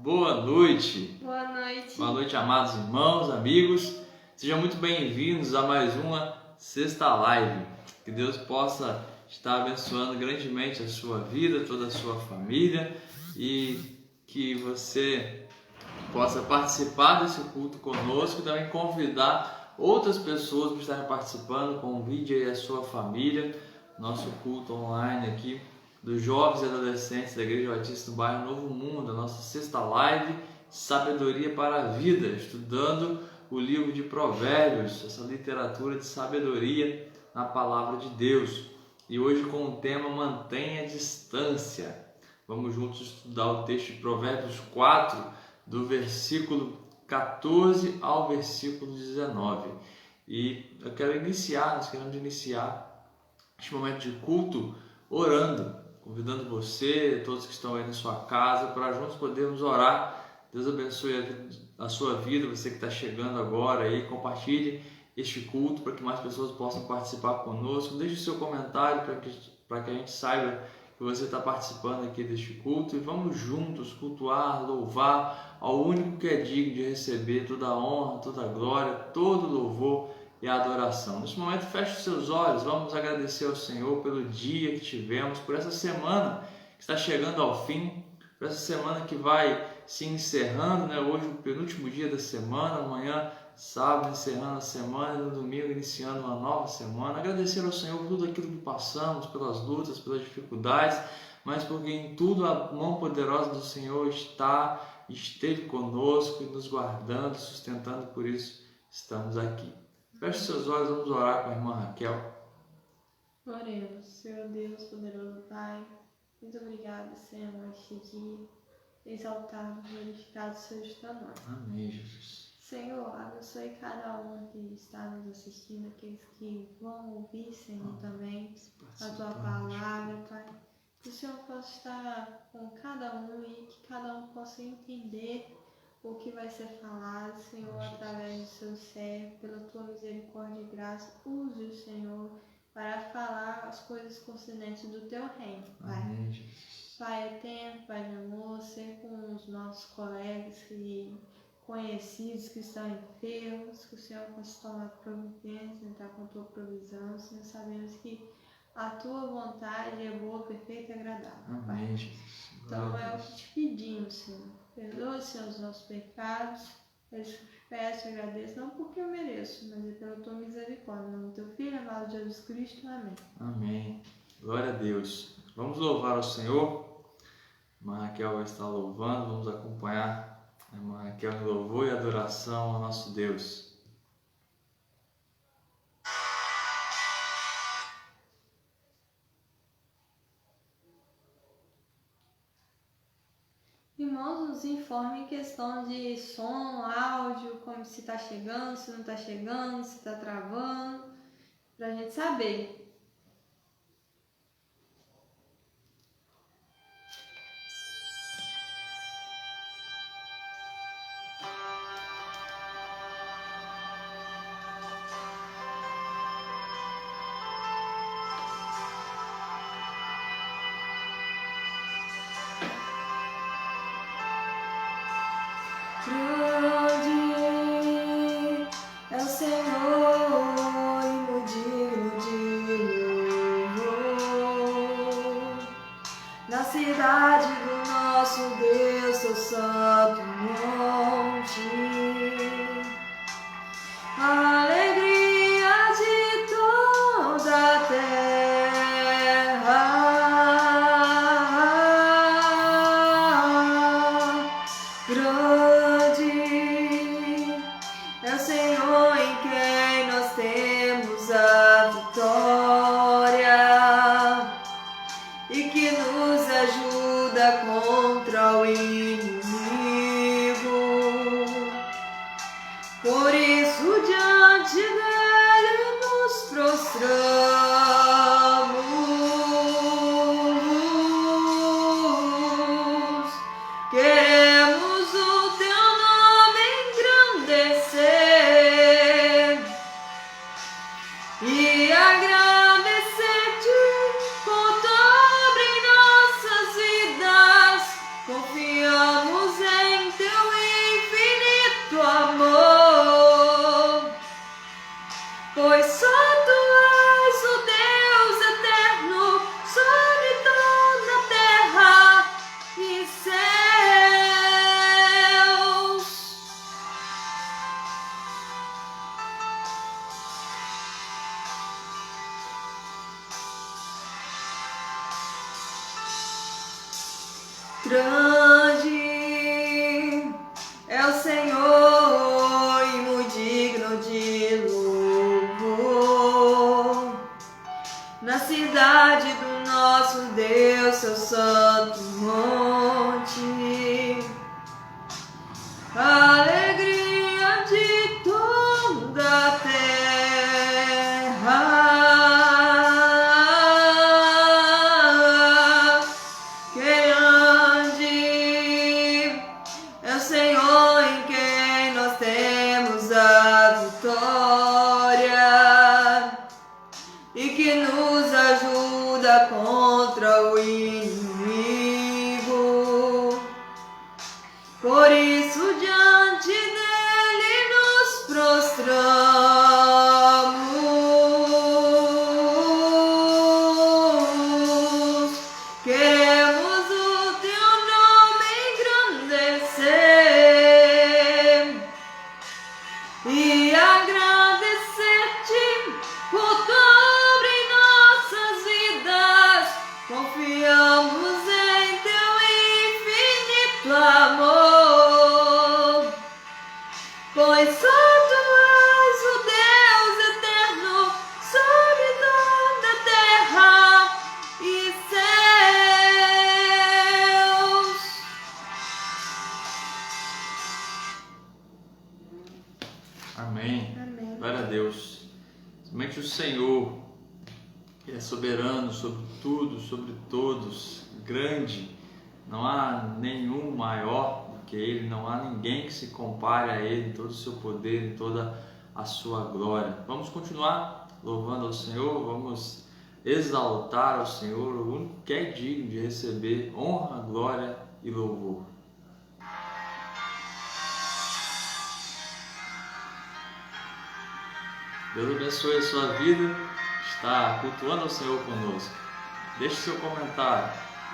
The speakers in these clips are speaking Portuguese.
Boa noite. Boa noite. Boa noite, amados irmãos, amigos. Sejam muito bem-vindos a mais uma Sexta Live. Que Deus possa estar abençoando grandemente a sua vida, toda a sua família e que você possa participar desse culto conosco e também convidar outras pessoas para estarem participando. Convide aí a sua família. Nosso culto online aqui dos jovens e adolescentes da Igreja Batista do Bairro Novo Mundo, a nossa sexta live, Sabedoria para a Vida, estudando o livro de Provérbios, essa literatura de sabedoria na Palavra de Deus. E hoje com o tema Mantenha a Distância. Vamos juntos estudar o texto de Provérbios 4, do versículo 14 ao versículo 19. E eu quero iniciar, nós queremos iniciar este momento de culto orando, convidando você, todos que estão aí na sua casa, para juntos podermos orar. Deus abençoe a sua vida, você que está chegando agora aí, compartilhe este culto para que mais pessoas possam participar conosco. Deixe o seu comentário para que a gente saiba que você está participando aqui deste culto e vamos juntos cultuar, louvar ao único que é digno de receber toda a honra, toda a glória, todo o louvor e a adoração. Nesse momento, feche os seus olhos, vamos agradecer ao Senhor pelo dia que tivemos, por essa semana que está chegando ao fim, por essa semana que vai se encerrando, né? Hoje o penúltimo dia da semana, amanhã sábado encerrando a semana e no domingo iniciando uma nova semana. Agradecer ao Senhor por tudo aquilo que passamos, pelas lutas, pelas dificuldades, mas porque em tudo a mão poderosa do Senhor esteve conosco e nos guardando, sustentando, por isso estamos aqui. Feche seus olhos, vamos orar com a irmã Raquel. Oremos. Senhor Deus, poderoso Pai, muito obrigado, Senhor, por este dia, exaltado, glorificado seja o teu nome. Amém, Jesus. Senhor, abençoe cada um que está nos assistindo, aqueles que vão ouvir, Senhor, também a tua palavra, Pai. Que o Senhor possa estar com cada um e que cada um possa entender o que vai ser falado, Senhor, através do seu servo, pela tua misericórdia e graça. Use o Senhor para falar as coisas concernentes do teu reino, Pai. Amém, Jesus. Pai eterno, Pai de amor, ser com os nossos colegas e conhecidos que estão enfermos, que o Senhor possa tomar providência, entrar com a tua provisão. Senhor, sabemos que a tua vontade é boa, perfeita e agradável, Pai. Amém, Jesus. Então é o que te pedimos, Senhor. Perdoa, Senhor, os nossos pecados. Eu te peço e agradeço, não porque eu mereço, mas é pela tua misericórdia. Em nome do teu Filho, amado Jesus Cristo. Amém. Amém. Glória a Deus. Vamos louvar ao Senhor. A irmã Raquel vai estar louvando. Vamos acompanhar a irmã Raquel em louvor e adoração ao nosso Deus. Irmãos, nos informe em questão de som, áudio, como se está chegando, se não está chegando, se está travando, para a gente saber. Grande é o Senhor e muito digno de louvor. Na cidade do nosso Deus, seu santo monte, a alegria de toda a terra. Grande é o Senhor em quem nós temos a vitória e que nos ajuda contra o inimigo. Por isso diante dele nos prostramos. Queremos o teu nome engrandecer e agradecer-te por tudo em nossas vidas. Confiamos em Por isso diante dele nos prostramos. Queremos o teu nome engrandecer e agradecer-te por tua obra em nossas vidas. Confiamos em teu infinito amor, pois só tu és o Deus eterno sobre toda a terra e céus. Amém. Amém. Glória a Deus. Somente o Senhor, que é soberano sobre tudo, sobre todos, grande. Não há nenhum maior do que Ele, não há ninguém que se compare a Ele em todo o seu poder, em toda a sua glória. Vamos continuar louvando ao Senhor, vamos exaltar ao Senhor, o único que é digno de receber honra, glória e louvor. Deus abençoe a sua vida, está cultuando ao Senhor conosco. Deixe seu comentário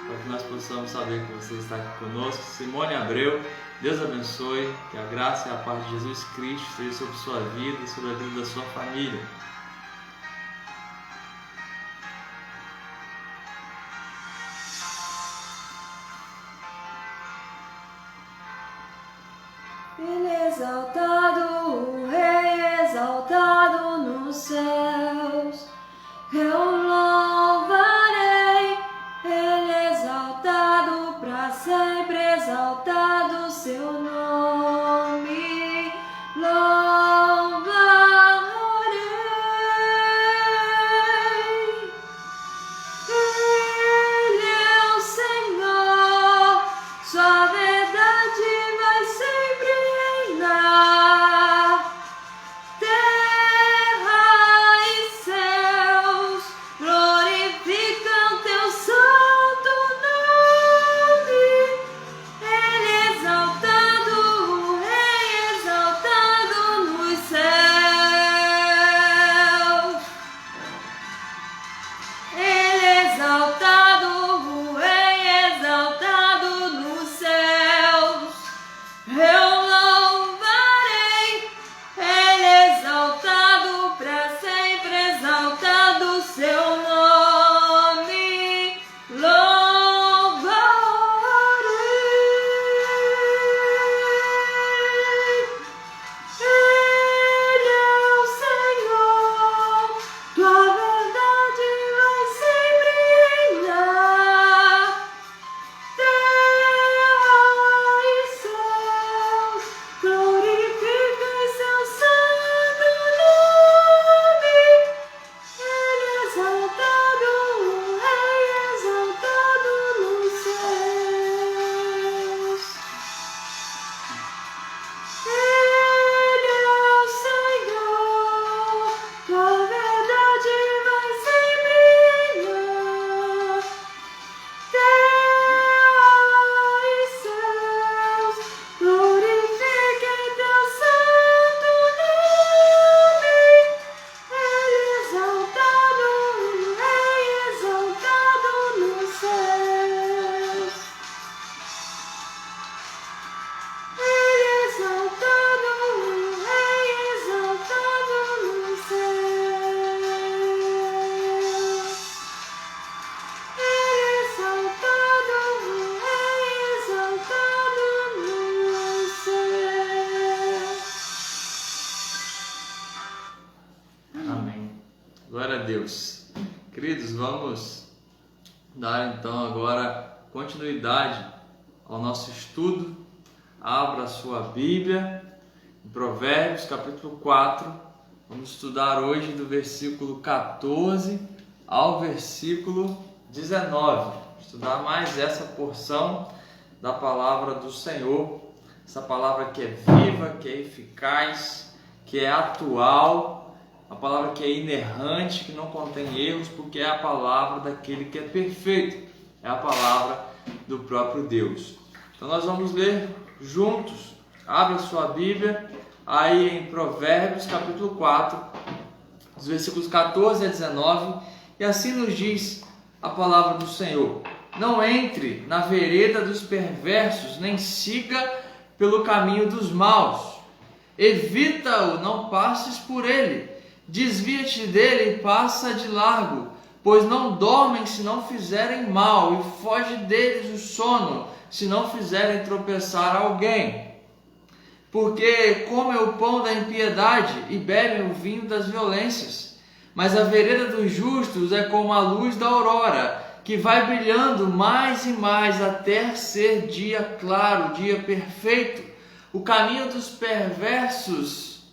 para que nós possamos saber que você está aqui conosco. Simone Abreu, Deus abençoe, que a graça e a paz de Jesus Cristo esteja sobre sua vida e sobre a vida da sua família. Ele é exaltado, o Rei exaltado nos céus. Eu louvarei, Ele é exaltado para sempre, exaltado seu nome. Louvarei. Ele é o Senhor, sua verdade vai sempre reinar. Terra e céus glorificam teu santo nome. Ele é exaltado, o Rei exaltado nos céus. Ele é exaltado, o Rei exaltado nos céus. Eu louvarei, Ele é exaltado para sempre, exaltado seu nome. Louvarei. Ele é o Senhor, tua verdade vai sempre reinar. Terra e céus glorificam seu santo nome. Ele é exaltado, o Rei exaltado nos céus. Ele é o Senhor, tua verdade vai sempre reinar. Terra e céus glorifiquem teu santo nome. Ele é exaltado, o Rei exaltado nos céus. Ele é exaltado, o Rei exaltado nos céus. Ele é exaltado, o Rei exaltado nos céus. Amém. Glória a Deus. Queridos, vamos dar então agora continuidade ao nosso estudo. Abra a sua Bíblia em Provérbios capítulo 4. Vamos estudar hoje do versículo 14 ao versículo 19. Estudar mais essa porção da palavra do Senhor. Essa palavra que é viva, que é eficaz, que é atual, a palavra que é inerrante, que não contém erros, porque é a palavra daquele que é perfeito, é a palavra do próprio Deus. Então nós vamos ler juntos. Abra sua Bíblia aí em Provérbios capítulo 4, dos versículos 14 a 19, e assim nos diz a palavra do Senhor: não entre na vereda dos perversos, nem siga pelo caminho dos maus. Evita-o, não passes por ele. Desvia-te dele e passa de largo, pois não dormem se não fizerem mal, e foge deles o sono se não fizerem tropeçar alguém. Porque comem o pão da impiedade e bebem o vinho das violências. Mas a vereda dos justos é como a luz da aurora, que vai brilhando mais e mais até ser dia claro, dia perfeito. O caminho dos perversos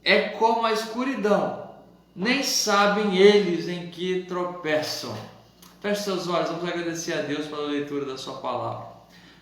é como a escuridão, nem sabem eles em que tropeçam. Feche seus olhos, vamos agradecer a Deus pela leitura da sua palavra.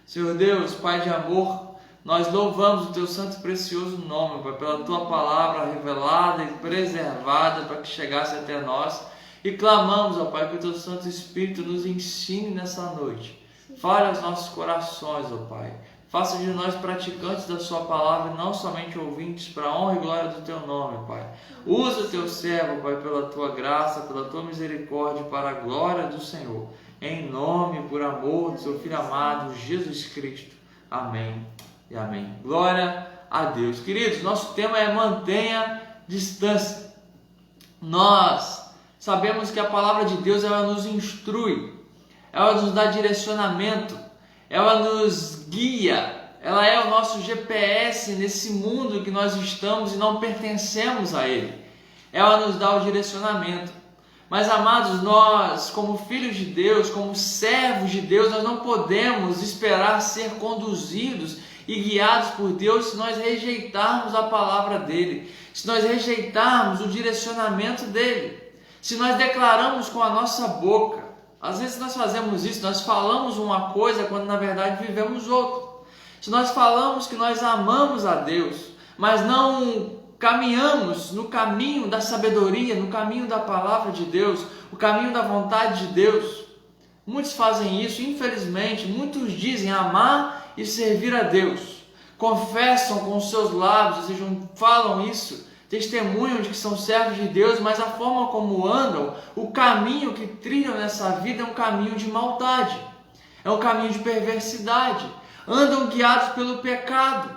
Senhor Deus, Pai de amor, nós louvamos o Teu santo e precioso nome, Pai, pela Tua palavra revelada e preservada para que chegasse até nós. E clamamos, ó Pai, que o Teu Santo Espírito nos ensine nessa noite. Fale aos nossos corações, ó Pai. Faça de nós praticantes da Sua palavra e não somente ouvintes, para a honra e glória do Teu nome, Pai. Usa o Teu servo, Pai, pela Tua graça, pela Tua misericórdia, para a glória do Senhor. Em nome e por amor do Seu Filho amado, Jesus Cristo. Amém e amém. Glória a Deus. Queridos, nosso tema é mantenha distância. Nós sabemos que a palavra de Deus, ela nos instrui, ela nos dá direcionamento, ela nos guia, ela é o nosso GPS nesse mundo que nós estamos e não pertencemos a ele. Ela nos dá o direcionamento. Mas, amados, nós, como filhos de Deus, como servos de Deus, nós não podemos esperar ser conduzidos e guiados por Deus se nós rejeitarmos a palavra dele, se nós rejeitarmos o direcionamento dele, se nós declaramos com a nossa boca. Às vezes nós fazemos isso, nós falamos uma coisa quando na verdade vivemos outra. Se nós falamos que nós amamos a Deus, mas não caminhamos no caminho da sabedoria, no caminho da palavra de Deus, o caminho da vontade de Deus, muitos fazem isso, infelizmente. Muitos dizem amar e servir a Deus, confessam com os seus lábios, ou seja, falam isso, testemunham de que são servos de Deus, mas a forma como andam, o caminho que trilham nessa vida é um caminho de maldade, é um caminho de perversidade. Andam guiados pelo pecado,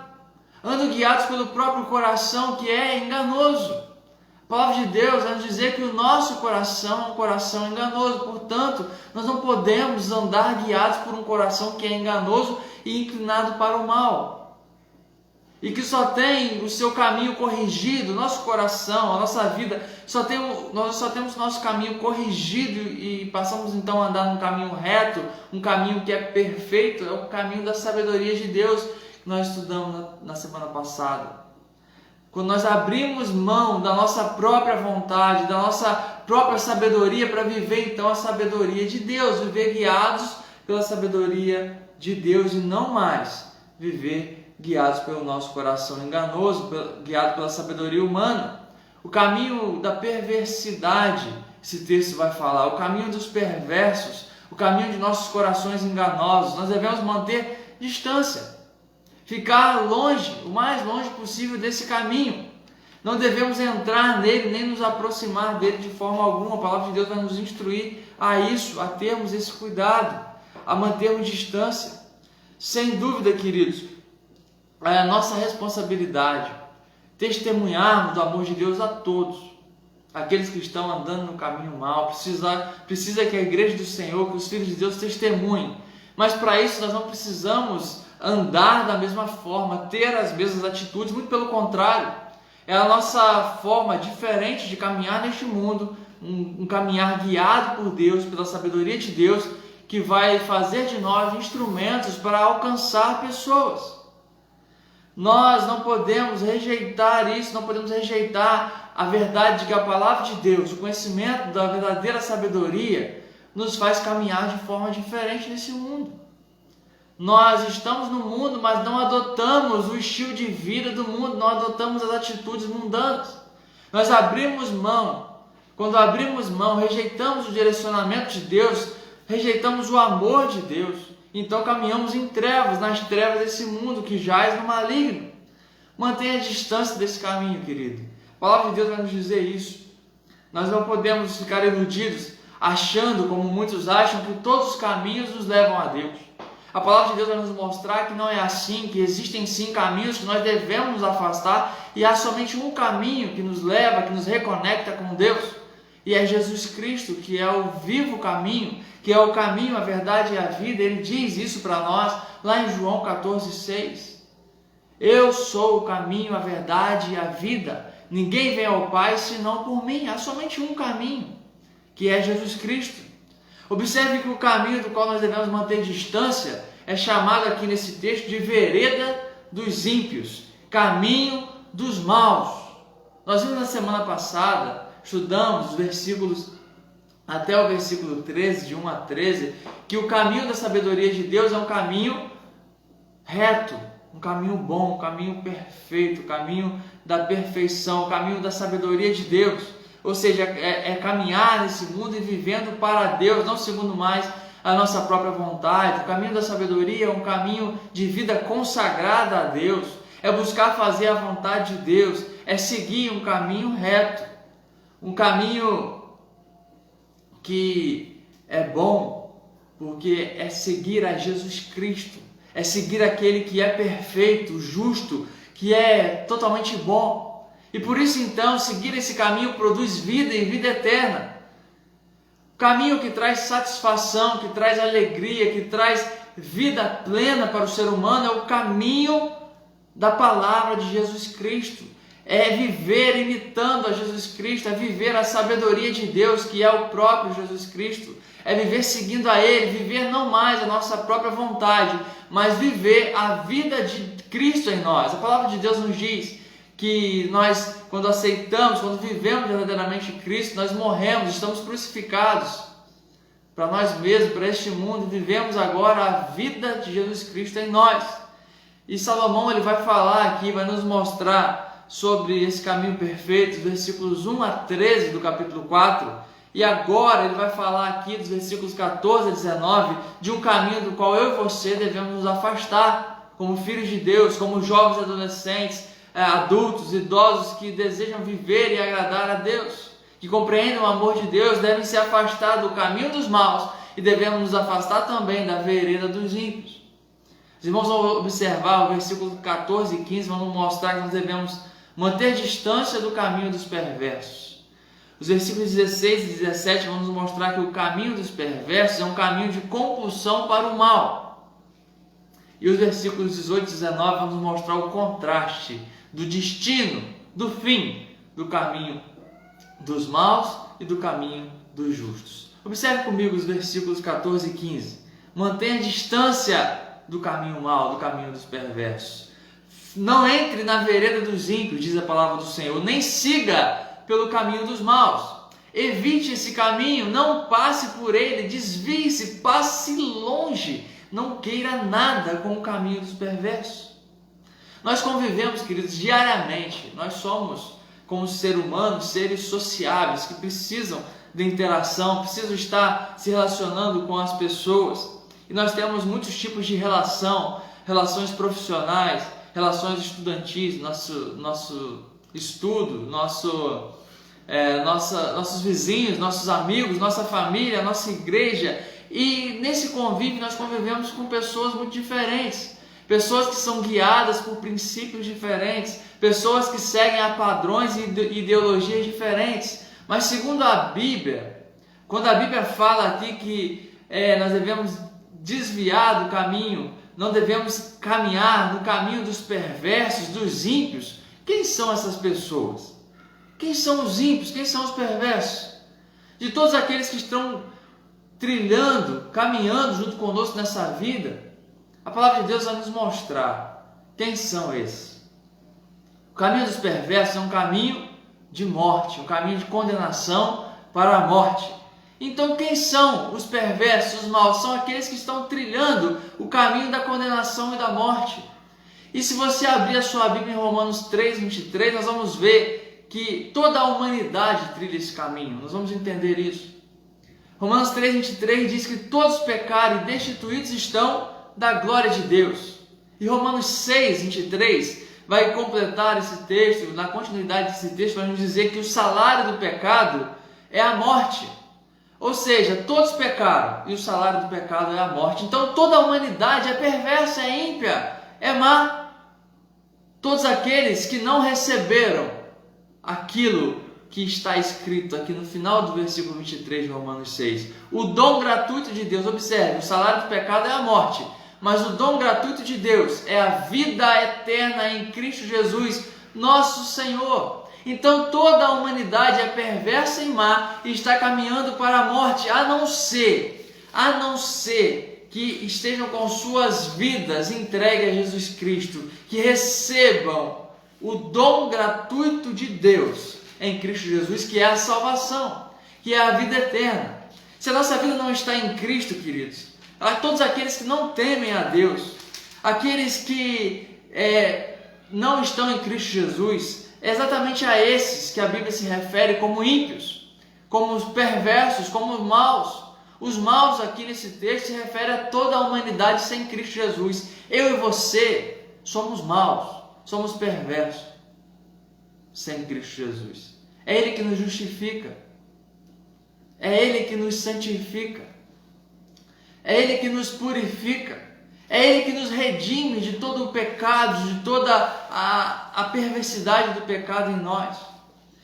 andam guiados pelo próprio coração, que é enganoso. A palavra de Deus vai nos dizer que o nosso coração é um coração enganoso, portanto, nós não podemos andar guiados por um coração que é enganoso e inclinado para o mal, e que só tem o seu caminho corrigido. Nosso coração, a nossa vida, nós só temos o nosso caminho corrigido e passamos então a andar num caminho reto, um caminho que é perfeito, é o caminho da sabedoria de Deus, que nós estudamos na semana passada. Quando nós abrimos mão da nossa própria vontade, da nossa própria sabedoria, para viver então a sabedoria de Deus, viver guiados pela sabedoria de Deus e não mais viver guiados pelo nosso coração enganoso, guiado pela sabedoria humana. O caminho da perversidade, esse texto vai falar, o caminho dos perversos, o caminho de nossos corações enganosos. Nós devemos manter distância, ficar longe, o mais longe possível desse caminho. Não devemos entrar nele, nem nos aproximar dele de forma alguma. A palavra de Deus vai nos instruir a isso, a termos esse cuidado, a mantermos distância. Sem dúvida, queridos, é a nossa responsabilidade testemunharmos do amor de Deus a todos, aqueles que estão andando no caminho mau. Precisa que a igreja do Senhor, que os filhos de Deus testemunhem, mas para isso nós não precisamos andar da mesma forma, ter as mesmas atitudes, muito pelo contrário, é a nossa forma diferente de caminhar neste mundo, um caminhar guiado por Deus, pela sabedoria de Deus, que vai fazer de nós instrumentos para alcançar pessoas. Nós não podemos rejeitar isso, não podemos rejeitar a verdade de que a palavra de Deus, o conhecimento da verdadeira sabedoria, nos faz caminhar de forma diferente nesse mundo. Nós estamos no mundo, mas não adotamos o estilo de vida do mundo, não adotamos as atitudes mundanas. Nós abrimos mão. Quando abrimos mão, rejeitamos o direcionamento de Deus, rejeitamos o amor de Deus Então caminhamos em trevas, nas trevas desse mundo que jaz no maligno. Mantenha a distância desse caminho, querido. A palavra de Deus vai nos dizer isso. Nós não podemos ficar iludidos, achando, como muitos acham, que todos os caminhos nos levam a Deus. A palavra de Deus vai nos mostrar que não é assim, que existem sim caminhos que nós devemos nos afastar, e há somente um caminho que nos leva, que nos reconecta com Deus, e é Jesus Cristo, que é o vivo caminho, que é o caminho, a verdade e a vida. Ele diz isso para nós lá em João 14,6. Eu sou o caminho, a verdade e a vida. Ninguém vem ao Pai senão por mim. Há somente um caminho, que é Jesus Cristo. Observe que o caminho do qual nós devemos manter distância é chamado aqui nesse texto de vereda dos ímpios, caminho dos maus. Nós vimos na semana passada, estudamos os versículos até o versículo 13, de 1 a 13, que o caminho da sabedoria de Deus é um caminho reto, um caminho bom, um caminho perfeito, o caminho da perfeição, o caminho da sabedoria de Deus. Ou seja, é caminhar nesse mundo e vivendo para Deus, não segundo mais a nossa própria vontade. O caminho da sabedoria é um caminho de vida consagrada a Deus, é buscar fazer a vontade de Deus, é seguir um caminho reto, um caminho que é bom, porque é seguir a Jesus Cristo, é seguir aquele que é perfeito, justo, que é totalmente bom. E por isso então, seguir esse caminho produz vida e vida eterna. O caminho que traz satisfação, que traz alegria, que traz vida plena para o ser humano é o caminho da palavra de Jesus Cristo. É viver imitando a Jesus Cristo, é viver a sabedoria de Deus, que é o próprio Jesus Cristo. É viver seguindo a Ele, viver não mais a nossa própria vontade, mas viver a vida de Cristo em nós. A palavra de Deus nos diz que nós, quando aceitamos, quando vivemos verdadeiramente Cristo, nós morremos, estamos crucificados para nós mesmos, para este mundo, e vivemos agora a vida de Jesus Cristo em nós. E Salomão ele vai falar aqui, vai nos mostrar sobre esse caminho perfeito, versículos 1 a 13 do capítulo 4, e agora ele vai falar aqui dos versículos 14 a 19, de um caminho do qual eu e você devemos nos afastar, como filhos de Deus, como jovens e adolescentes, adultos, idosos que desejam viver e agradar a Deus, que compreendem o amor de Deus, devem se afastar do caminho dos maus e devemos nos afastar também da vereda dos ímpios. Os irmãos vão observar o versículo 14 e 15, vão mostrar que nós devemos manter distância do caminho dos perversos. Os versículos 16 e 17 vão nos mostrar que o caminho dos perversos é um caminho de compulsão para o mal. E os versículos 18 e 19 vão nos mostrar o contraste do destino, do fim, do caminho dos maus e do caminho dos justos. Observe comigo os versículos 14 e 15. Mantenha a distância do caminho mau, do caminho dos perversos. Não entre na vereda dos ímpios, diz a palavra do Senhor, nem siga pelo caminho dos maus. Evite esse caminho, não passe por ele, desvie-se, passe longe, não queira nada com o caminho dos perversos. Nós convivemos, queridos, diariamente, nós somos, como ser humanos, seres sociáveis, que precisam de interação, precisam estar se relacionando com as pessoas. E nós temos muitos tipos de relações profissionais, relações estudantis, nosso estudo, nossos vizinhos, nossos amigos, nossa família, nossa igreja. E nesse convívio nós convivemos com pessoas muito diferentes, pessoas que são guiadas por princípios diferentes, pessoas que seguem a padrões e ideologias diferentes. Mas segundo a Bíblia, quando a Bíblia fala aqui que nós devemos desviar do caminho, não devemos caminhar no caminho dos perversos, dos ímpios, quem são essas pessoas? Quem são os ímpios? Quem são os perversos? De todos aqueles que estão trilhando, caminhando junto conosco nessa vida, a palavra de Deus vai nos mostrar quem são esses. O caminho dos perversos é um caminho de morte, um caminho de condenação para a morte. Então quem são os perversos, os maus? São aqueles que estão trilhando o caminho da condenação e da morte. E se você abrir a sua Bíblia em Romanos 3:23, nós vamos ver que toda a humanidade trilha esse caminho. Nós vamos entender isso. Romanos 3,23 diz que todos pecaram e destituídos estão da glória de Deus. E Romanos 6,23 vai completar esse texto, na continuidade desse texto, vai nos dizer que o salário do pecado é a morte. Ou seja, todos pecaram e o salário do pecado é a morte. Então toda a humanidade é perversa, é ímpia, é má. Todos aqueles que não receberam aquilo que está escrito aqui no final do versículo 23 de Romanos 6. O dom gratuito de Deus, observe, o salário do pecado é a morte, mas o dom gratuito de Deus é a vida eterna em Cristo Jesus, nosso Senhor. Então toda a humanidade é perversa e má e está caminhando para a morte, a não ser que estejam com suas vidas entregues a Jesus Cristo, que recebam o dom gratuito de Deus em Cristo Jesus, que é a salvação, que é a vida eterna. Se a nossa vida não está em Cristo, queridos, a todos aqueles que não temem a Deus, aqueles que não estão em Cristo Jesus, é exatamente a esses que a Bíblia se refere como ímpios, como os perversos, como os maus. Os maus aqui nesse texto se refere a toda a humanidade sem Cristo Jesus. Eu e você somos maus, somos perversos sem Cristo Jesus. É Ele que nos justifica, é Ele que nos santifica, é Ele que nos purifica, é Ele que nos redime de todo o pecado, de toda a perversidade do pecado em nós.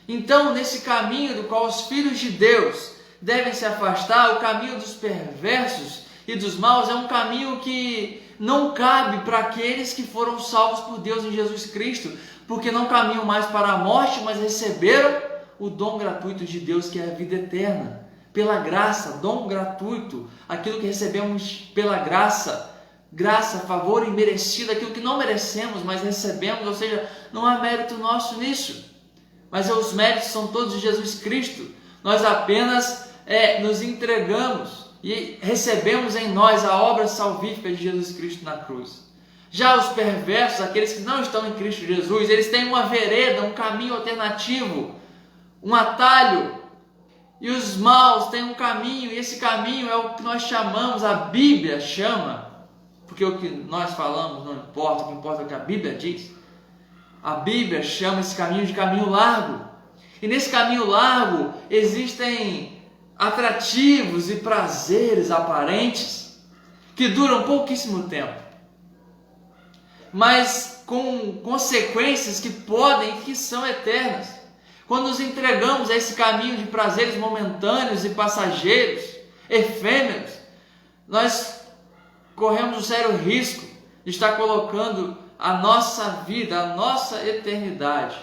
Então, nesse caminho do qual os filhos de Deus devem se afastar, o caminho dos perversos e dos maus é um caminho que não cabe para aqueles que foram salvos por Deus em Jesus Cristo, porque não caminham mais para a morte, mas receberam o dom gratuito de Deus, que é a vida eterna. Pela graça, dom gratuito, aquilo que recebemos pela graça, favor imerecido, aquilo que não merecemos, mas recebemos, ou seja, não há mérito nosso nisso, mas os méritos são todos de Jesus Cristo. Nós apenas nos entregamos e recebemos em nós a obra salvífica de Jesus Cristo na cruz. Já os perversos, aqueles que não estão em Cristo Jesus, eles têm uma vereda, um caminho alternativo, um atalho. E os maus têm um caminho, e esse caminho é o que nós chamamos, a Bíblia chama, porque o que nós falamos não importa, o que importa é o que a Bíblia diz. A Bíblia chama esse caminho de caminho largo. E nesse caminho largo existem atrativos e prazeres aparentes que duram pouquíssimo tempo, mas com consequências que podem e que são eternas. Quando nos entregamos a esse caminho de prazeres momentâneos e passageiros, efêmeros, nós corremos um sério risco de estar colocando a nossa vida, a nossa eternidade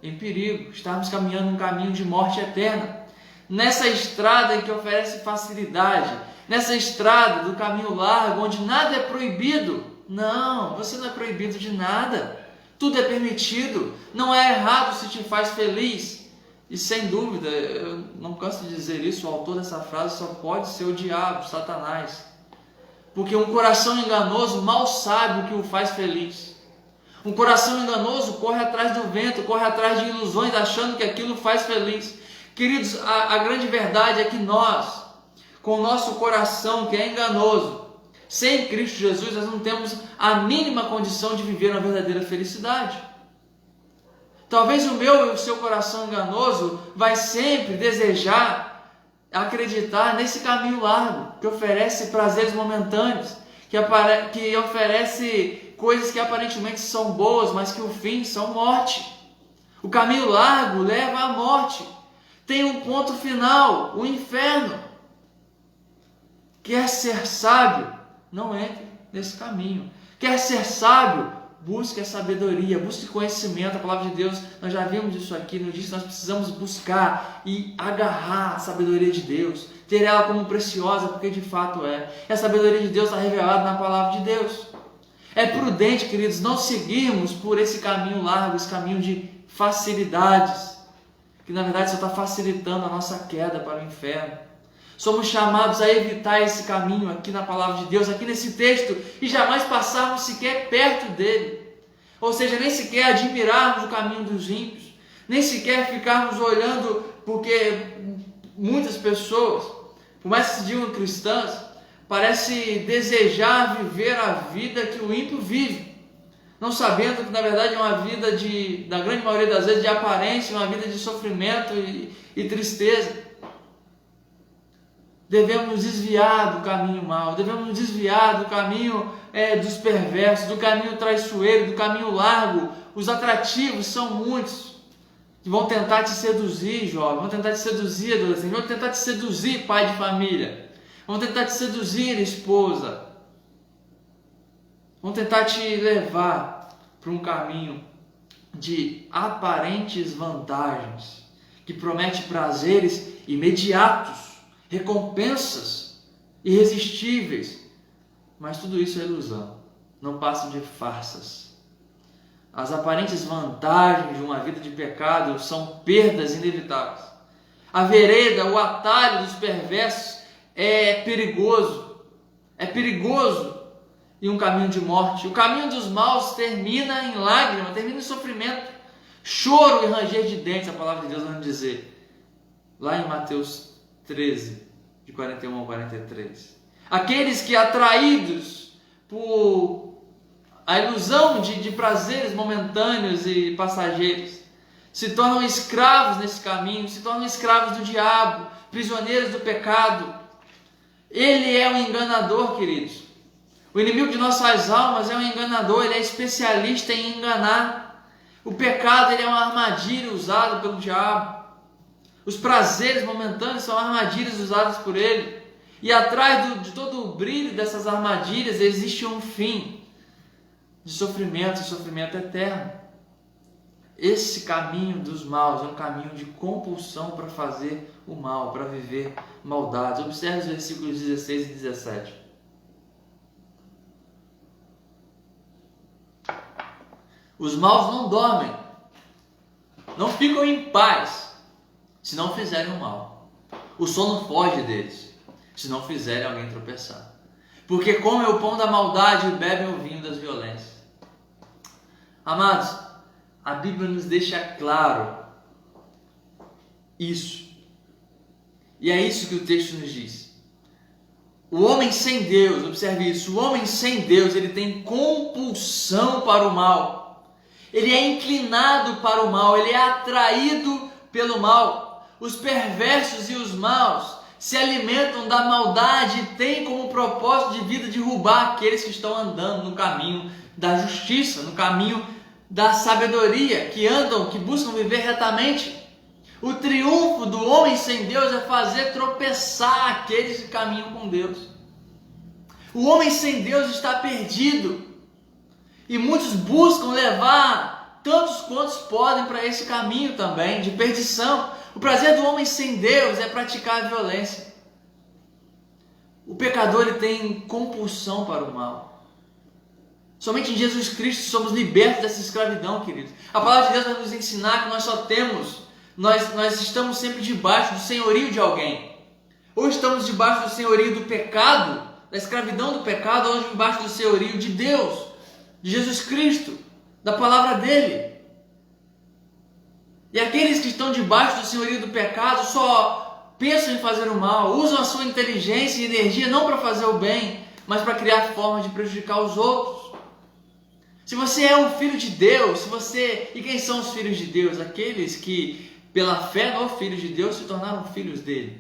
em perigo, estarmos caminhando um caminho de morte eterna. Nessa estrada que oferece facilidade, nessa estrada do caminho largo, onde nada é proibido. Não, você não é proibido de nada. Tudo é permitido, não é errado se te faz feliz. E sem dúvida, eu não canso de dizer isso, o autor dessa frase só pode ser o diabo, Satanás. Porque um coração enganoso mal sabe o que o faz feliz. Um coração enganoso corre atrás do vento, corre atrás de ilusões, achando que aquilo faz feliz. Queridos, a grande verdade é que nós, com o nosso coração que é enganoso, sem Cristo Jesus, nós não temos a mínima condição de viver uma verdadeira felicidade. Talvez o meu e o seu coração enganoso vai sempre desejar acreditar nesse caminho largo, que oferece prazeres momentâneos, que oferece coisas que aparentemente são boas, mas que o fim são morte. O caminho largo leva à morte. Tem um ponto final, o inferno. Quer ser sábio? Não entre nesse caminho. Quer ser sábio? Busque a sabedoria, busque conhecimento. A palavra de Deus, nós já vimos isso aqui, nos diz que nós precisamos buscar e agarrar a sabedoria de Deus, ter ela como preciosa, porque de fato é. E a sabedoria de Deus está revelada na palavra de Deus. É prudente, queridos, não seguirmos por esse caminho largo, esse caminho de facilidades, que na verdade só está facilitando a nossa queda para o inferno. Somos chamados a evitar esse caminho aqui na palavra de Deus, aqui nesse texto, e jamais passarmos sequer perto dele. Ou seja, nem sequer admirarmos o caminho dos ímpios, nem sequer ficarmos olhando, porque muitas pessoas, por mais que se digam cristãs, parece desejar viver a vida que o ímpio vive, não sabendo que na verdade é uma vida na grande maioria das vezes, de aparência, uma vida de sofrimento e tristeza. Devemos nos desviar do caminho mau, devemos nos desviar do caminho dos perversos, do caminho traiçoeiro, do caminho largo. Os atrativos são muitos, que vão tentar te seduzir, jovem, vão tentar te seduzir, adolescente, vão tentar te seduzir, pai de família, vão tentar te seduzir, esposa, vão tentar te levar para um caminho de aparentes vantagens, que promete prazeres imediatos, recompensas irresistíveis, mas tudo isso é ilusão, não passa de farsas. As aparentes vantagens de uma vida de pecado são perdas inevitáveis. A vereda, o atalho dos perversos é perigoso e um caminho de morte. O caminho dos maus termina em lágrima, termina em sofrimento, choro e ranger de dentes, a palavra de Deus vai nos dizer, lá em Mateus 13, de 41 ao 43. Aqueles que, atraídos por a ilusão de prazeres momentâneos e passageiros, se tornam escravos nesse caminho, se tornam escravos do diabo, prisioneiros do pecado. Ele é um enganador, queridos. O inimigo de nossas almas é um enganador, ele é especialista em enganar. O pecado, ele é uma armadilha usada pelo diabo. Os prazeres momentâneos são armadilhas usadas por ele. E atrás de todo o brilho dessas armadilhas existe um fim de sofrimento eterno. Esse caminho dos maus é um caminho de compulsão para fazer o mal, para viver maldades. Observe os versículos 16 e 17. Os maus não dormem, não ficam em paz, se não fizerem o mal. O sono foge deles, se não fizerem alguém tropeçar. Porque comem o pão da maldade e bebem o vinho das violências. Amados, a Bíblia nos deixa claro isso. E é isso que o texto nos diz. O homem sem Deus, observe isso, o homem sem Deus, ele tem compulsão para o mal. Ele é inclinado para o mal, ele é atraído pelo mal. Os perversos e os maus se alimentam da maldade e têm como propósito de vida derrubar aqueles que estão andando no caminho da justiça, no caminho da sabedoria, que buscam viver retamente. O triunfo do homem sem Deus é fazer tropeçar aqueles que caminham com Deus. O homem sem Deus está perdido. E muitos buscam levar tantos quantos podem para esse caminho também de perdição. O prazer do homem sem Deus é praticar a violência. O pecador, ele tem compulsão para o mal. Somente em Jesus Cristo somos libertos dessa escravidão, queridos. A palavra de Deus vai nos ensinar que nós estamos sempre debaixo do senhorio de alguém. Ou estamos debaixo do senhorio do pecado, da escravidão do pecado, ou debaixo do senhorio de Deus, de Jesus Cristo, da palavra dele. E aqueles que estão debaixo do senhorio do pecado só pensam em fazer o mal, usam a sua inteligência e energia não para fazer o bem, mas para criar formas de prejudicar os outros. Se você é um filho de Deus, e quem são os filhos de Deus? Aqueles que pela fé no Filho de Deus se tornaram filhos dele.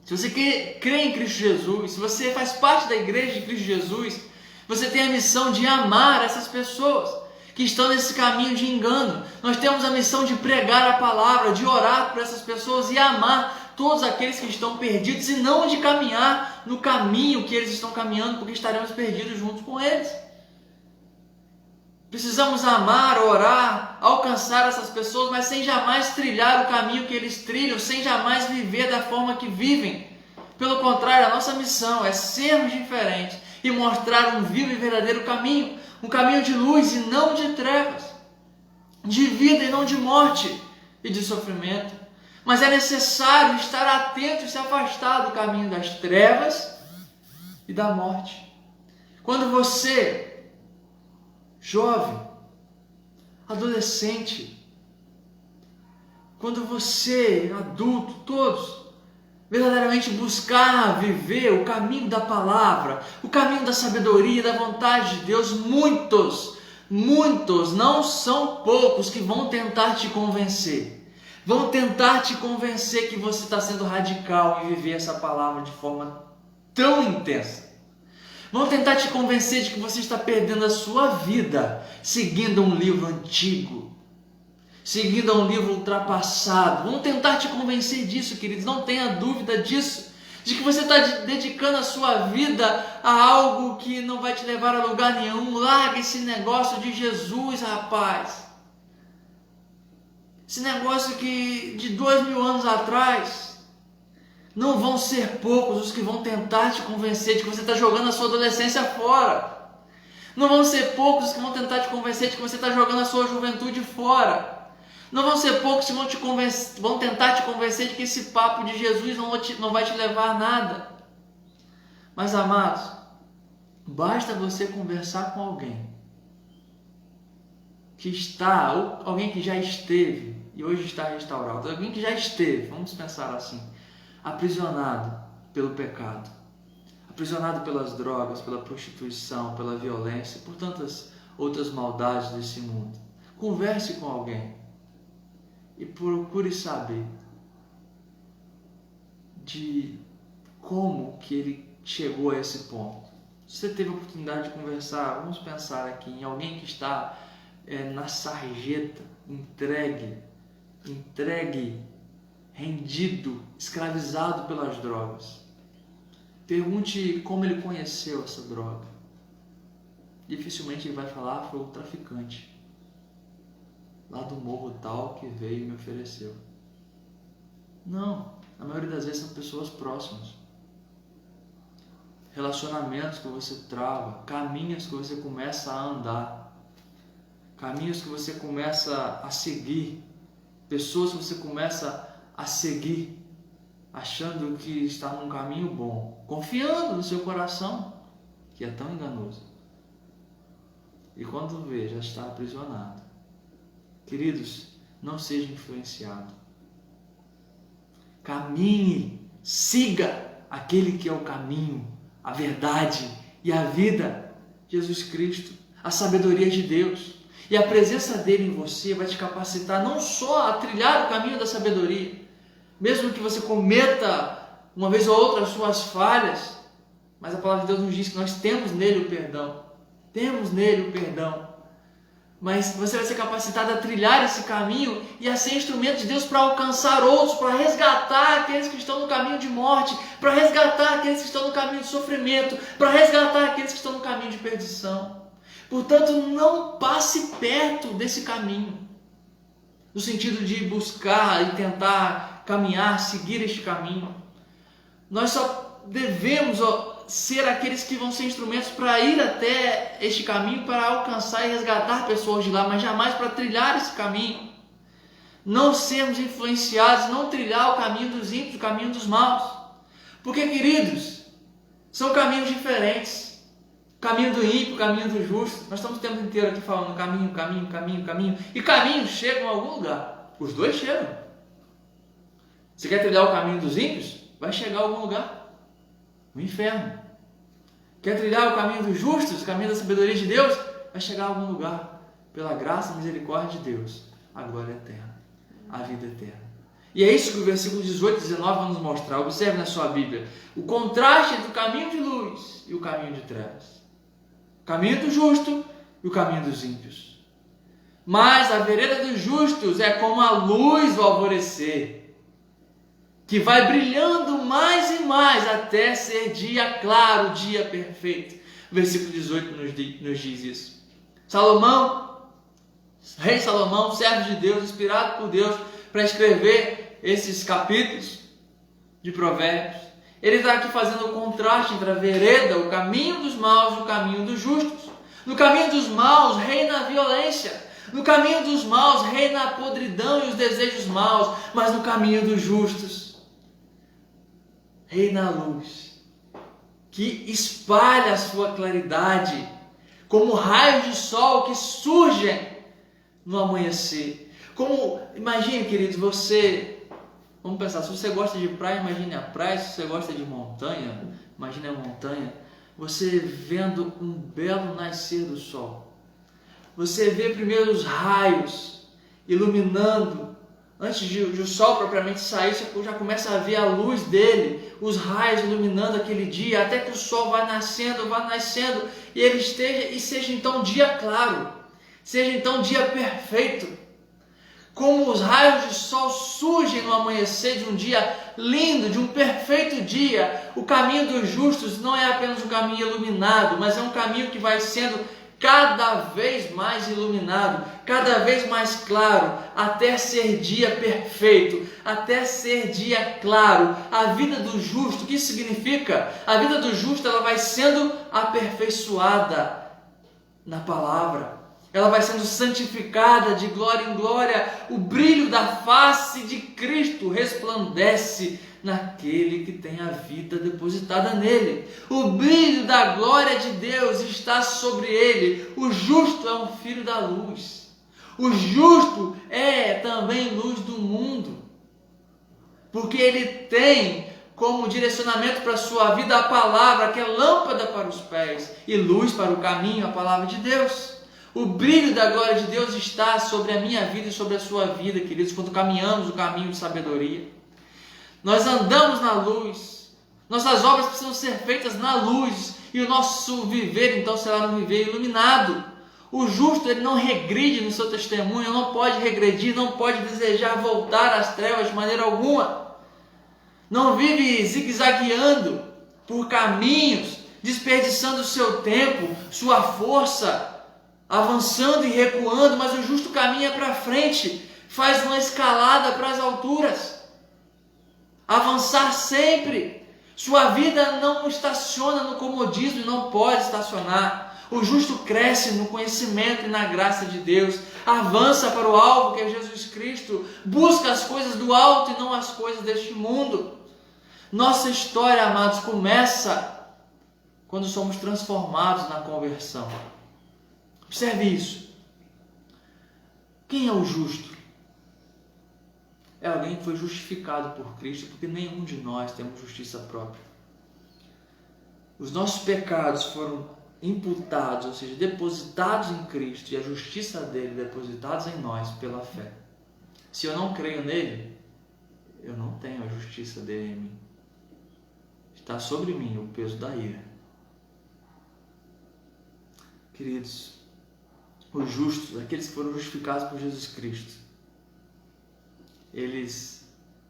Se você crê em Cristo Jesus, se você faz parte da igreja de Cristo Jesus, você tem a missão de amar essas pessoas que estão nesse caminho de engano. Nós temos a missão de pregar a palavra, de orar por essas pessoas e amar todos aqueles que estão perdidos e não de caminhar no caminho que eles estão caminhando, porque estaremos perdidos junto com eles. Precisamos amar, orar, alcançar essas pessoas, mas sem jamais trilhar o caminho que eles trilham, sem jamais viver da forma que vivem. Pelo contrário, a nossa missão é sermos diferentes e mostrar um vivo e verdadeiro caminho, um caminho de luz e não de trevas, de vida e não de morte e de sofrimento. Mas é necessário estar atento e se afastar do caminho das trevas e da morte. Quando você, jovem, adolescente, quando você, adulto, todos, verdadeiramente buscar viver o caminho da palavra, o caminho da sabedoria, da vontade de Deus, muitos, não são poucos que vão tentar te convencer. Vão tentar te convencer que você está sendo radical em viver essa palavra de forma tão intensa. Vão tentar te convencer de que você está perdendo a sua vida seguindo um livro antigo, seguindo um livro ultrapassado. Vão tentar te convencer disso, queridos, não tenha dúvida disso, de que você está dedicando a sua vida a algo que não vai te levar a lugar nenhum. Larga esse negócio de Jesus, rapaz. Esse negócio que de 2000 anos atrás. Não vão ser poucos os que vão tentar te convencer de que você está jogando a sua adolescência fora. Não vão ser poucos os que vão tentar te convencer de que você está jogando a sua juventude fora. Não vão ser poucos que vão tentar te convencer de que esse papo de Jesus não vai te levar a nada. Mas, amados, basta você conversar com alguém que está, ou alguém que já esteve e hoje está restaurado, alguém que já esteve, vamos pensar assim, aprisionado pelo pecado, aprisionado pelas drogas, pela prostituição, pela violência, por tantas outras maldades desse mundo. Converse com alguém e procure saber de como que ele chegou a esse ponto. Se você teve a oportunidade de conversar, vamos pensar aqui em alguém que está na sarjeta, entregue, rendido, escravizado pelas drogas. Pergunte como ele conheceu essa droga. Dificilmente ele vai falar, foi o traficante lá do morro tal que veio e me ofereceu. Não, na maioria das vezes são pessoas próximas. Relacionamentos que você trava, caminhos que você começa a andar, caminhos que você começa a seguir, pessoas que você começa a seguir, achando que está num caminho bom, confiando no seu coração, que é tão enganoso. E quando vê, já está aprisionado. Queridos, não seja influenciado. Caminhe, siga aquele que é o caminho, a verdade e a vida, Jesus Cristo, a sabedoria de Deus. E a presença dele em você vai te capacitar não só a trilhar o caminho da sabedoria, mesmo que você cometa uma vez ou outra as suas falhas, mas a palavra de Deus nos diz que nós temos nele o perdão. Temos nele o perdão. Mas você vai ser capacitado a trilhar esse caminho e a ser instrumento de Deus para alcançar outros, para resgatar aqueles que estão no caminho de morte, para resgatar aqueles que estão no caminho de sofrimento, para resgatar aqueles que estão no caminho de perdição. Portanto, não passe perto desse caminho, no sentido de buscar e tentar caminhar, seguir este caminho. Nós só devemos ser aqueles que vão ser instrumentos para ir até este caminho, para alcançar e resgatar pessoas de lá, mas jamais para trilhar esse caminho. Não sermos influenciados, não trilhar o caminho dos ímpios, o caminho dos maus. Porque, queridos, são caminhos diferentes. O caminho do ímpio, o caminho do justo. Nós estamos o tempo inteiro aqui falando caminho. E caminhos chegam a algum lugar. Os dois chegam. Você quer trilhar o caminho dos ímpios? Vai chegar a algum lugar. O inferno. Quer trilhar o caminho dos justos, o caminho da sabedoria de Deus? Vai chegar a algum lugar. Pela graça e misericórdia de Deus, a glória eterna, a vida eterna. E é isso que o versículo 18 e 19 vai nos mostrar. Observe na sua Bíblia o contraste entre o caminho de luz e o caminho de trevas. O caminho do justo e o caminho dos ímpios. Mas a vereda dos justos é como a luz do alvorecer, que vai brilhando mais e mais até ser dia claro, dia perfeito. O versículo 18 nos diz isso. Salomão, rei Salomão, servo de Deus, inspirado por Deus para escrever esses capítulos de Provérbios, ele está aqui fazendo o contraste entre a vereda, o caminho dos maus e o caminho dos justos. No caminho dos maus reina a violência. No caminho dos maus reina a podridão e os desejos maus. Mas no caminho dos justos reina a luz, que espalha a sua claridade, como raios de sol que surgem no amanhecer. Como, imagine, queridos, você Vamos pensar, se você gosta de praia, imagine a praia. Se você gosta de montanha, imagine a montanha. Você vendo um belo nascer do sol. Você vê primeiro os raios iluminando. Antes de o sol propriamente sair, você já começa a ver a luz dele, os raios iluminando aquele dia, até que o sol vai nascendo, e ele seja então dia claro, seja então dia perfeito. Como os raios de sol surgem no amanhecer de um dia lindo, de um perfeito dia, o caminho dos justos não é apenas um caminho iluminado, mas é um caminho que vai sendo cada vez mais iluminado, cada vez mais claro, até ser dia perfeito, até ser dia claro. A vida do justo, o que isso significa? A vida do justo, ela vai sendo aperfeiçoada na palavra, ela vai sendo santificada de glória em glória. O brilho da face de Cristo resplandece naquele que tem a vida depositada nele. O brilho da glória de Deus está sobre ele. O justo é um filho da luz. O justo é também luz do mundo, porque ele tem como direcionamento para a sua vida a palavra, que é lâmpada para os pés e luz para o caminho, a palavra de Deus. O brilho da glória de Deus está sobre a minha vida e sobre a sua vida, queridos, quando caminhamos o caminho de sabedoria. Nós andamos na luz, nossas obras precisam ser feitas na luz, e o nosso viver então será um viver iluminado. O justo, ele não regride no seu testemunho, não pode regredir, não pode desejar voltar às trevas de maneira alguma. Não vive zigue-zagueando por caminhos, desperdiçando o seu tempo, sua força, avançando e recuando, mas o justo caminha para frente, faz uma escalada para as alturas. Avançar sempre. Sua vida não estaciona no comodismo e não pode estacionar. O justo cresce no conhecimento e na graça de Deus, avança para o alvo que é Jesus Cristo, busca as coisas do alto e não as coisas deste mundo. Nossa história, amados, começa quando somos transformados na conversão. Observe isso. Quem é o justo? É alguém que foi justificado por Cristo, porque nenhum de nós temos justiça própria. Os nossos pecados foram imputados, ou seja, depositados em Cristo, e a justiça dele depositados em nós pela fé. Se eu não creio nele, eu não tenho a justiça dele em mim. Está sobre mim o peso da ira. Queridos, os justos, aqueles que foram justificados por Jesus Cristo,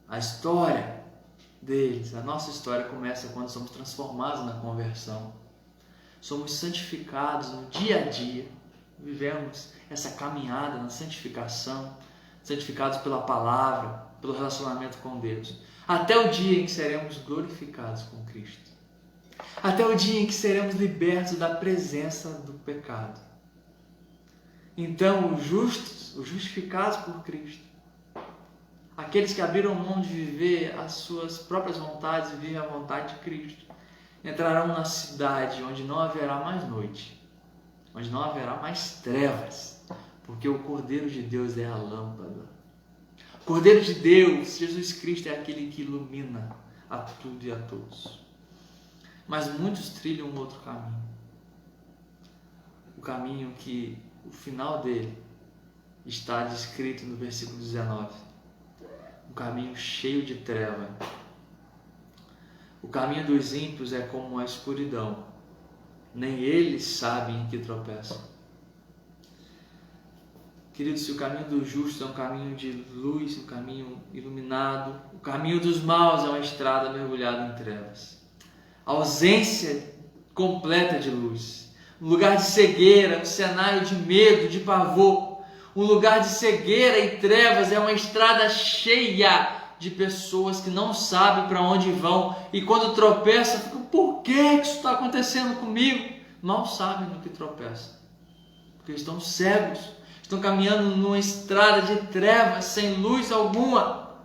a história deles, a nossa história começa quando somos transformados na conversão. Somos santificados no dia a dia, vivemos essa caminhada na santificação, santificados pela palavra, pelo relacionamento com Deus, até o dia em que seremos glorificados com Cristo, até o dia em que seremos libertos da presença do pecado. Então, os justos, os justificados por Cristo, aqueles que abriram mão de viver as suas próprias vontades e vivem a vontade de Cristo, entrarão na cidade onde não haverá mais noite, onde não haverá mais trevas, porque o Cordeiro de Deus é a lâmpada. O Cordeiro de Deus, Jesus Cristo, é aquele que ilumina a tudo e a todos. Mas muitos trilham um outro caminho. O caminho que o final dele está descrito no versículo 19. Um caminho cheio de treva. O caminho dos ímpios é como a escuridão. Nem eles sabem em que tropeçam. Queridos, se o caminho do justo é um caminho de luz, um caminho iluminado, o caminho dos maus é uma estrada mergulhada em trevas. A ausência completa de luz. Um lugar de cegueira, um cenário de medo, de pavor. Um lugar de cegueira e trevas é uma estrada cheia de pessoas que não sabem para onde vão e quando tropeçam, ficam, por que isso está acontecendo comigo? Mal sabem do que tropeçam, porque estão cegos, estão caminhando numa estrada de trevas, sem luz alguma.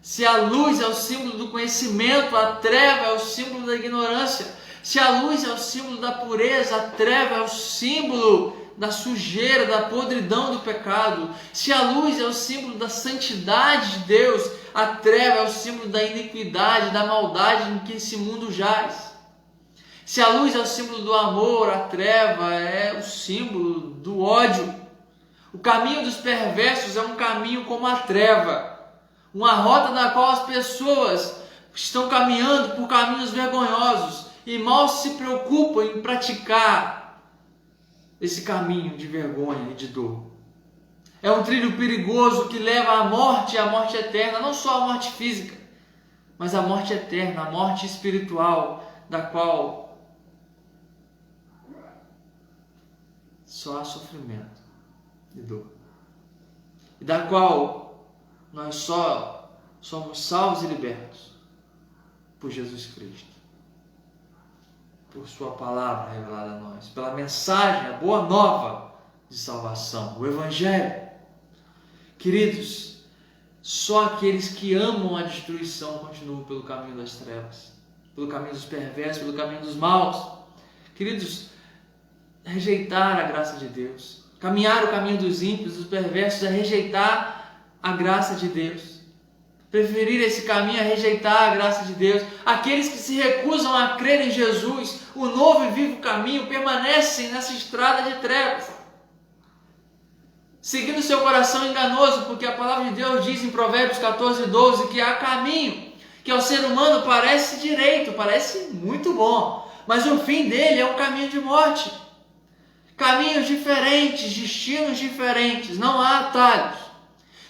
Se a luz é o símbolo do conhecimento, a treva é o símbolo da ignorância. Se a luz é o símbolo da pureza, a treva é o símbolo da sujeira, da podridão do pecado. Se a luz é o símbolo da santidade de Deus, A treva é o símbolo da iniquidade, da maldade em que esse mundo jaz. Se a luz é o símbolo do amor, a treva é o símbolo do ódio. O caminho dos perversos é um caminho como a treva, uma rota na qual as pessoas estão caminhando por caminhos vergonhosos e mal se preocupam em praticar esse caminho de vergonha e de dor. É um trilho perigoso que leva à morte e à morte eterna, não só a morte física, mas a morte eterna, a morte espiritual, da qual só há sofrimento e dor. E da qual nós só somos salvos e libertos por Jesus Cristo, por sua palavra revelada a nós, pela mensagem, a boa nova de salvação, o Evangelho. Queridos, só aqueles que amam a destruição continuam pelo caminho das trevas, pelo caminho dos perversos, pelo caminho dos maus. Queridos, rejeitar a graça de Deus, caminhar o caminho dos ímpios, dos perversos, é rejeitar a graça de Deus. Preferir esse caminho é rejeitar a graça de Deus. Aqueles que se recusam a crer em Jesus, o novo e vivo caminho, permanecem nessa estrada de trevas, seguindo seu coração enganoso, porque a palavra de Deus diz em Provérbios 14:12 que há caminho que ao ser humano parece direito, parece muito bom, mas o fim dele é um caminho de morte. Caminhos diferentes, destinos diferentes, não há atalhos.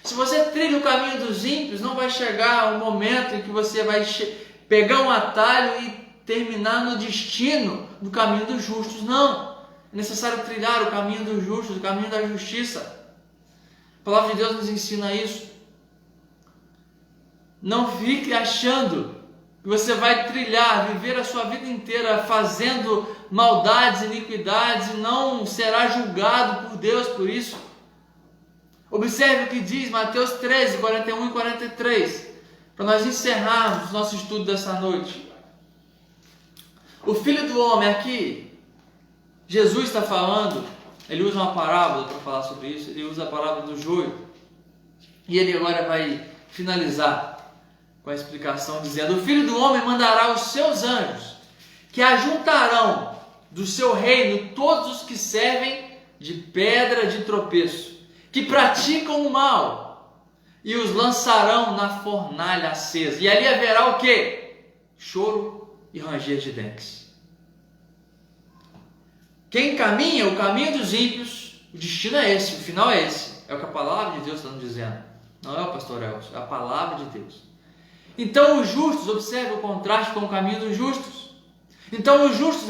Se você trilha o caminho dos ímpios, não vai chegar um momento em que você vai pegar um atalho e terminar no destino do caminho dos justos, não. É necessário trilhar o caminho dos justos, o caminho da justiça. A palavra de Deus nos ensina isso. Não fique achando que você vai trilhar, viver a sua vida inteira fazendo maldades, iniquidades e não será julgado por Deus por isso. Observe o que diz Mateus 13, 41 e 43, para nós encerrarmos nosso estudo dessa noite. O Filho do Homem aqui, Jesus está falando, ele usa uma parábola para falar sobre isso, ele usa a parábola do joio, e ele agora vai finalizar com a explicação dizendo: o Filho do Homem mandará os seus anjos, que ajuntarão do seu reino todos os que servem de pedra de tropeço, que praticam o mal, e os lançarão na fornalha acesa. E ali haverá o quê? Choro e ranger de dentes. Quem caminha o caminho dos ímpios, o destino é esse, o final é esse. É o que a palavra de Deus está nos dizendo. Não é o pastor Elcio, é a palavra de Deus. Então os justos, observe o contraste com o caminho dos justos. Então os justos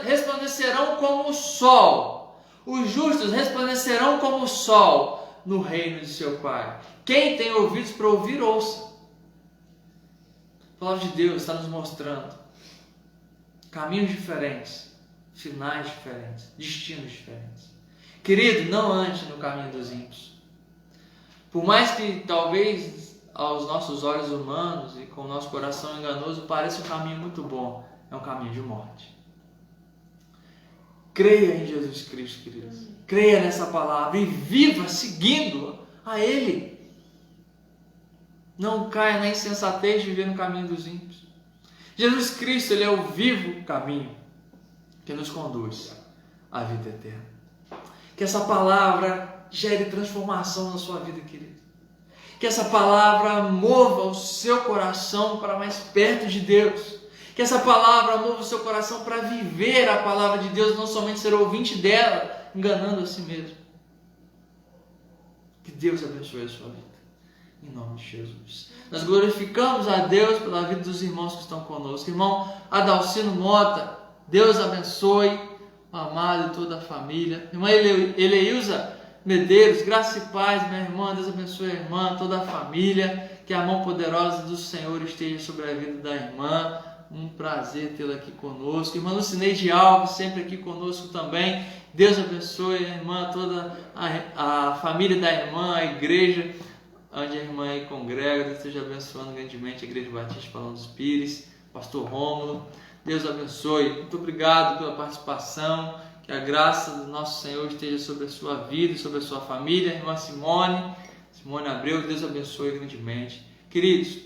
resplandecerão como o sol. Os justos resplandecerão como o sol no reino de seu Pai. Quem tem ouvidos para ouvir, ouça. A palavra de Deus está nos mostrando caminhos diferentes, finais diferentes, destinos diferentes. Querido, não ande no caminho dos ímpios. Por mais que talvez aos nossos olhos humanos e com o nosso coração enganoso pareça um caminho muito bom, é um caminho de morte. Creia em Jesus Cristo, queridos. Creia nessa palavra e viva seguindo a Ele. Não caia na insensatez de viver no caminho dos ímpios. Jesus Cristo, Ele é o vivo caminho que nos conduz à vida eterna. Que essa palavra gere transformação na sua vida, querido. Que essa palavra mova o seu coração para mais perto de Deus. Que essa palavra mova o seu coração para viver a palavra de Deus, não somente ser ouvinte dela, enganando a si mesmo. Que Deus abençoe a sua vida. Em nome de Jesus. Nós glorificamos a Deus pela vida dos irmãos que estão conosco. Irmão Adalcino Mota, Deus abençoe o amado e toda a família. Irmã Eleilza Medeiros, graça e paz, minha irmã. Deus abençoe a irmã, toda a família. Que a mão poderosa do Senhor esteja sobre a vida da irmã. Um prazer tê-la aqui conosco. Irmã Lucineide Alves, sempre aqui conosco também. Deus abençoe a irmã, toda a família da irmã, a igreja onde a irmã aí congrega. Deus esteja abençoando grandemente a Igreja Batista Palão dos Pires, Pastor Rômulo. Deus abençoe. Muito obrigado pela participação. Que a graça do nosso Senhor esteja sobre a sua vida e sobre a sua família. Irmã Simone Abreu, Deus abençoe grandemente. Queridos,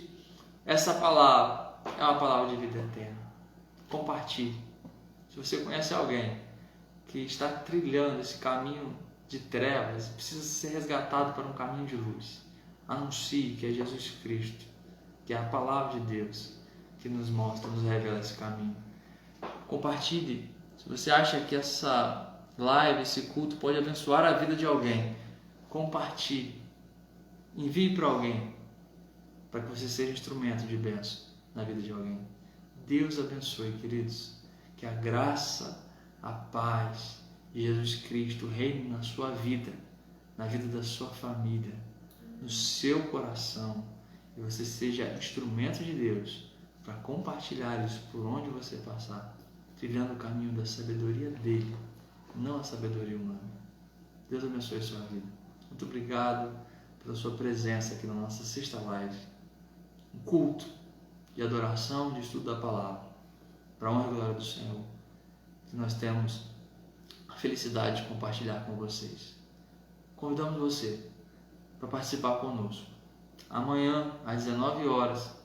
essa palavra é uma palavra de vida eterna. Compartilhe. Se você conhece alguém que está trilhando esse caminho de trevas, precisa ser resgatado para um caminho de luz, anuncie que é Jesus Cristo, que é a palavra de Deus que nos mostra, nos revela esse caminho. Compartilhe. Se você acha que essa live, esse culto pode abençoar a vida de alguém, compartilhe. Envie para alguém, para que você seja instrumento de bênção na vida de alguém. Deus abençoe, queridos. Que a graça, a paz de Jesus Cristo reine na sua vida, na vida da sua família, no seu coração, e você seja instrumento de Deus para compartilhar isso por onde você passar, trilhando o caminho da sabedoria dele, não a sabedoria humana. Deus abençoe a sua vida. Muito obrigado pela sua presença aqui na nossa sexta live. Um culto de adoração, de estudo da palavra, para a honra e glória do Senhor, que nós temos a felicidade de compartilhar com vocês. Convidamos você para participar conosco. Amanhã, às 19 horas,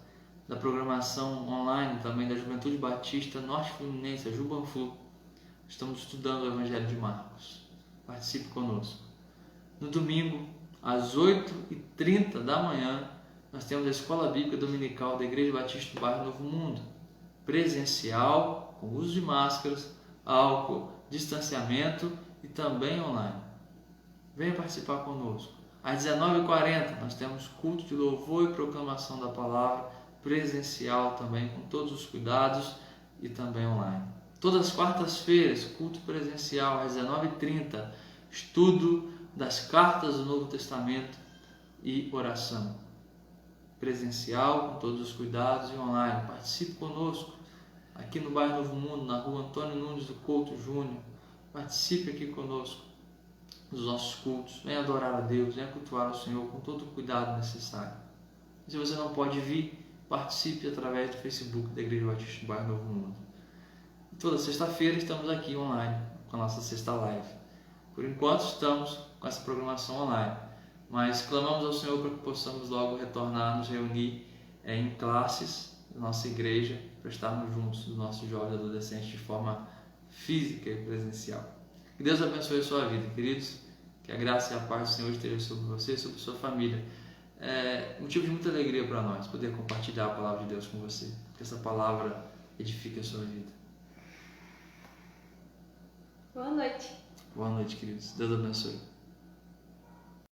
da programação online também da Juventude Batista Norte Fluminense, a Jubanflu, estamos estudando o Evangelho de Marcos. Participe conosco. No domingo, às 8h30 da manhã, nós temos a Escola Bíblica Dominical da Igreja Batista do Bairro Novo Mundo, presencial, com uso de máscaras, álcool, distanciamento e também online. Venha participar conosco. Às 19h40 nós temos culto de louvor e proclamação da palavra, presencial também, com todos os cuidados e também online. Todas as quartas-feiras, culto presencial às 19h30, estudo das cartas do Novo Testamento e oração. Presencial, com todos os cuidados e online. Participe conosco aqui no bairro Novo Mundo, na rua Antônio Nunes do Couto Júnior. Participe aqui conosco dos nossos cultos. Venha adorar a Deus, venha cultuar o Senhor com todo o cuidado necessário. Se você não pode vir, participe através do Facebook da Igreja Batista do Bairro Novo Mundo. E toda sexta-feira estamos aqui online com a nossa sexta live. Por enquanto estamos com essa programação online, mas clamamos ao Senhor para que possamos logo retornar, nos reunir em classes da nossa igreja, para estarmos juntos dos nossos jovens e adolescentes de forma física e presencial. Que Deus abençoe a sua vida, queridos. Que a graça e a paz do Senhor esteja sobre você e sobre sua família. É motivo de muita alegria para nós poder compartilhar a palavra de Deus com você, que essa palavra edifique a sua vida. Boa noite. Boa noite, queridos. Deus abençoe.